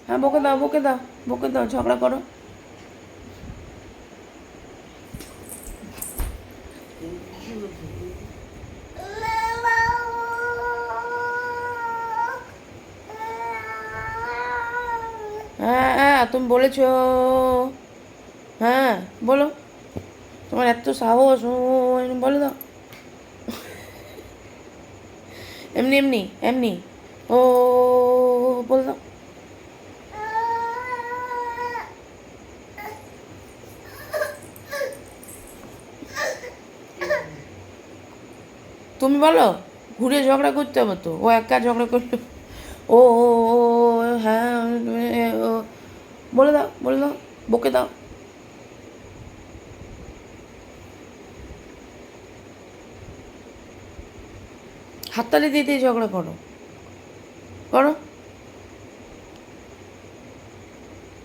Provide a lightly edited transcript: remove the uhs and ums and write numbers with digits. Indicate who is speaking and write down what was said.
Speaker 1: হ্যাঁ বকে দাও, বকে দাও, বকে দাও, ঝগড়া করো। হ্যাঁ হ্যাঁ তুমি বলেছো। হ্যাঁ বলো, তোমার এত সাহস, ও বলে দাও। এমনি এমনি এমনি ও বলে দাও। তুমি বলো, ঘুরে ঝগড়া করতে হবে তো, ও একা ঝগড়া করলে। ও ও ও, হ্যাঁ ও, বলে দাও, বলে দাও, বকে দাও। হাততালি দিয়ে দিয়ে ঝগড়া করো।